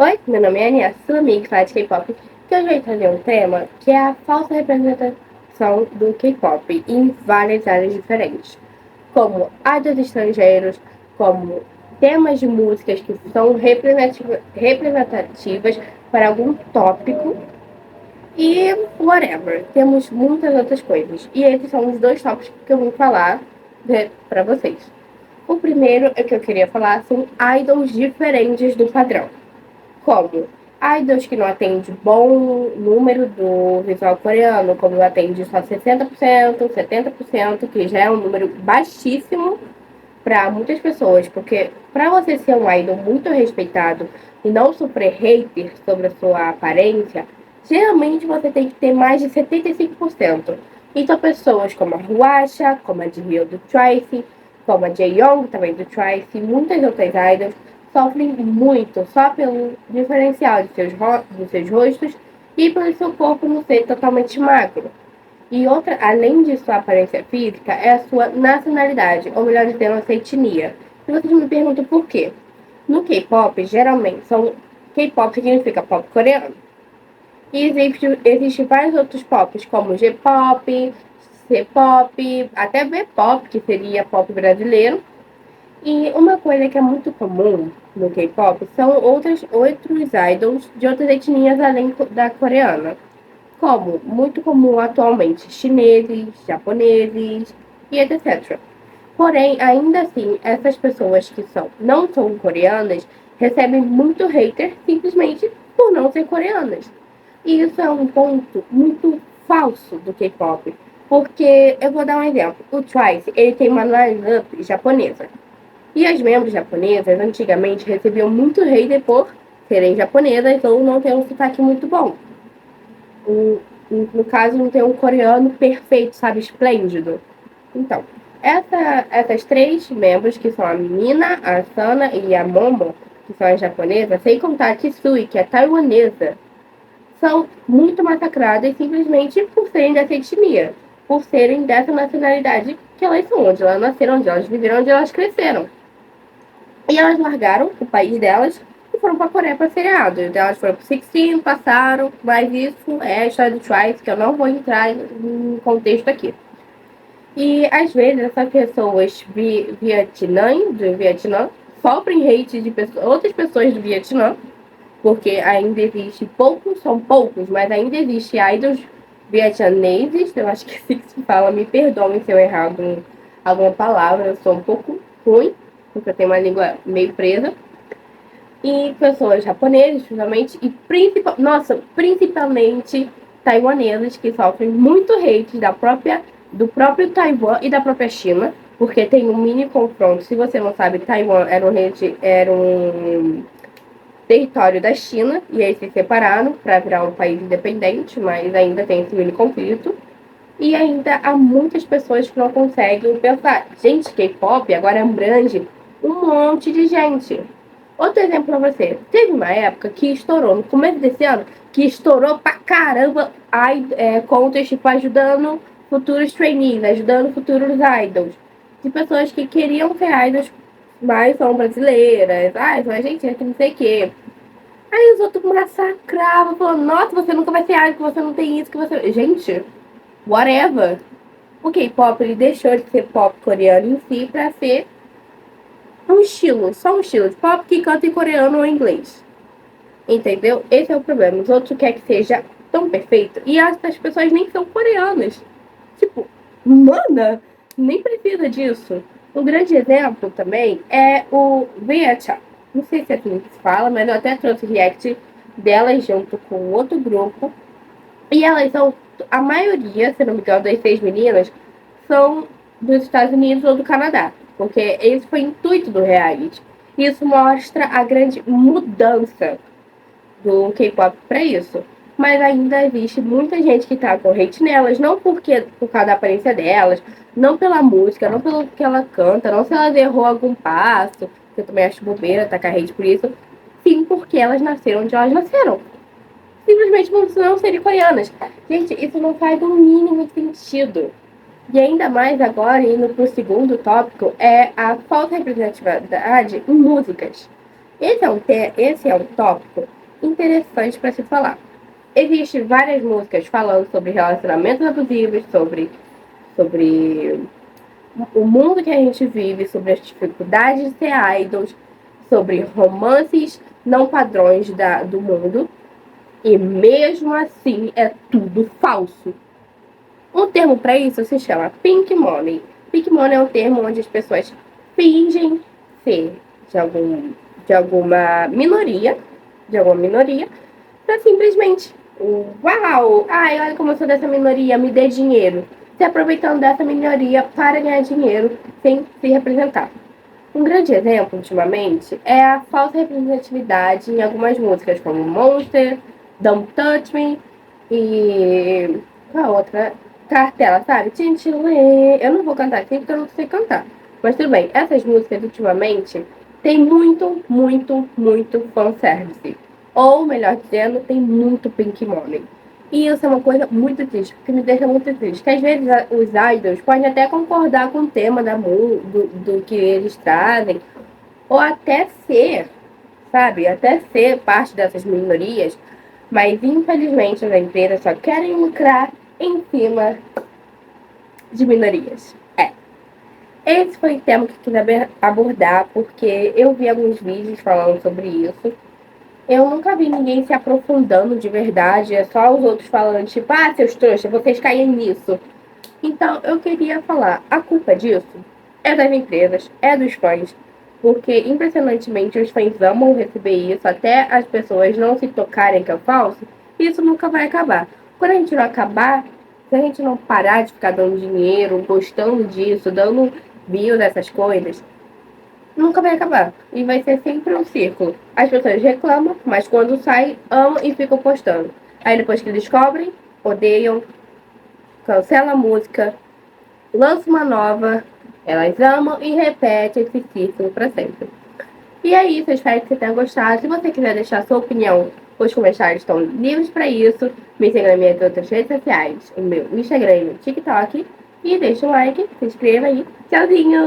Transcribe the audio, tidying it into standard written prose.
Oi, meu nome é Ania, sua amiga que fala de K-pop, que hoje vai trazer um tema que é a falsa representação do K-pop em várias áreas diferentes, como idols estrangeiros, como temas de músicas que são representativas para algum tópico e whatever. Temos muitas outras coisas. E esses são os dois tópicos que eu vou falar para vocês. O primeiro é que eu queria falar são idols diferentes do padrão. Como idols que não atende bom número do visual coreano, como atende só 60%, 70%, que já é um número baixíssimo para muitas pessoas, porque para você ser um idol muito respeitado e não sofrer hater sobre a sua aparência, geralmente você tem que ter mais de 75%. Então pessoas como a Huasha, como a Jihyo do Twice, como a Jaeyoung também do Twice, e muitas outras idols sofrem muito só pelo diferencial de seus rostos e pelo seu corpo não ser totalmente magro. E outra, além de sua aparência física, é a sua nacionalidade, ou melhor dizendo, a sua etnia. E vocês me perguntam por quê? No K-pop, geralmente, K-pop significa pop coreano. E existe vários outros pops, como G-pop, C-pop, até V-pop, que seria pop brasileiro. E uma coisa que é muito comum no K-pop são outros idols de outras etnias além da coreana, como muito comum atualmente chineses, japoneses e etc. Porém, ainda assim, essas pessoas que não são coreanas recebem muito hater simplesmente por não ser coreanas. E isso é um ponto muito falso do K-pop, porque eu vou dar um exemplo. O Twice, ele tem uma line-up japonesa. E as membros japonesas antigamente recebiam muito hater por serem japonesas ou não ter um sotaque muito bom. No caso, não ter um coreano perfeito, sabe, esplêndido. Então, essas três membros, que são a menina, a Sana e a Momo, que são as japonesas, sem contar a Kisui, que é taiwanesa, são muito massacradas simplesmente por serem dessa etnia, por serem dessa nacionalidade que elas são, onde elas nasceram, onde elas viveram, onde elas cresceram. E elas largaram o país delas e foram para a Coreia para seriado. Então elas foram para o 16, passaram, mas isso é a história do Twice, que eu não vou entrar em contexto aqui. E às vezes essas pessoas do Vietnã sofrem hate de outras pessoas do Vietnã, porque ainda existe poucos, são poucos, mas ainda existe idols vietnameses, eu acho que é assim que se fala, me perdoem se eu errar alguma palavra, eu sou um pouco ruim, porque eu tenho uma língua meio presa. E pessoas japonesas, principalmente, e principalmente taiwaneses, que sofrem muito hate do próprio Taiwan e da própria China, porque tem um mini confronto. Se você não sabe, Taiwan era um território da China, e aí se separaram para virar um país independente, mas ainda tem esse mini conflito. E ainda há muitas pessoas que não conseguem pensar. Gente, K-pop agora abrange um monte de gente. Outro exemplo pra você. Teve uma época que estourou, no começo desse ano, que estourou pra caramba contas, tipo, ajudando futuros trainees, ajudando futuros idols. De pessoas que queriam ser idols, mas são brasileiras. Ai, são argentinas, que não sei o quê. Aí os outros massacravam, falando, nossa, você nunca vai ser idol, que você não tem isso, que você... Gente, whatever. O K-pop, ele deixou de ser pop coreano em si pra ser um estilo, só um estilo de pop que canta em coreano ou em inglês. Entendeu? Esse é o problema. Os outros querem que seja tão perfeito e as pessoas nem são coreanas. Tipo, mana, nem precisa disso. Um grande exemplo também é o Vietcha. Não sei se é assim que se fala, mas eu até trouxe react delas junto com outro grupo. E elas são, a maioria, se não me engano, das seis meninas, são dos Estados Unidos ou do Canadá. Porque esse foi o intuito do reality. Isso mostra a grande mudança do K-pop para isso. Mas ainda existe muita gente que tá com hate nelas, não por causa da aparência delas, não pela música, não pelo que ela canta, não se ela errou algum passo, que eu também acho bobeira tacar hate por isso, sim porque elas nasceram onde elas nasceram. Simplesmente por não serem coreanas. Gente, isso não faz o mínimo sentido. E ainda mais agora, indo para o segundo tópico, é a falta de representatividade em músicas. Esse é um tópico interessante para se falar. Existem várias músicas falando sobre relacionamentos abusivos, sobre o mundo que a gente vive, sobre as dificuldades de ser idols, sobre romances não padrões do mundo. E mesmo assim é tudo falso. Um termo para isso se chama Pink Money. Pink Money é um termo onde as pessoas fingem ser de, algum, de alguma minoria, para simplesmente, uau, ai, olha como eu sou dessa minoria, me dê dinheiro. Se aproveitando dessa minoria para ganhar dinheiro sem se representar. Um grande exemplo, ultimamente, é a falsa representatividade em algumas músicas, como Monster, Don't Touch Me e. Qual a outra? Cartela, sabe? Tintilê. Eu não vou cantar aqui porque eu não sei cantar. Mas tudo bem, essas músicas, ultimamente, tem muito fanservice. Ou, melhor dizendo, tem muito Pink Money. E isso é uma coisa muito triste, porque me deixa muito triste. Que às vezes os idols podem até concordar com o tema do que eles trazem, ou até ser, sabe, até ser parte dessas minorias, mas infelizmente as empresas só querem lucrar em cima de minorias. Esse foi o tema que eu quis abordar, porque eu vi alguns vídeos falando sobre isso. Eu nunca vi ninguém se aprofundando de verdade, é só os outros falando, tipo, ah, seus trouxas, vocês caem nisso. Então, eu queria falar, a culpa disso é das empresas, é dos fãs, porque impressionantemente os fãs amam receber isso, até as pessoas não se tocarem que é falso, isso nunca vai acabar. Quando a gente não acabar, se a gente não parar de ficar dando dinheiro, gostando disso, dando views dessas coisas, nunca vai acabar. E vai ser sempre um círculo. As pessoas reclamam, mas quando sai, amam e ficam postando. Aí depois que descobrem, odeiam, cancelam a música, lança uma nova, elas amam e repetem esse ciclo para sempre. E é isso, eu espero que você tenha gostado. Se você quiser deixar sua opinião, os comentários estão livres para isso. Me siga nas minhas outras redes sociais, o meu Instagram e o TikTok. E deixa um like, se inscreva aí. Tchauzinho!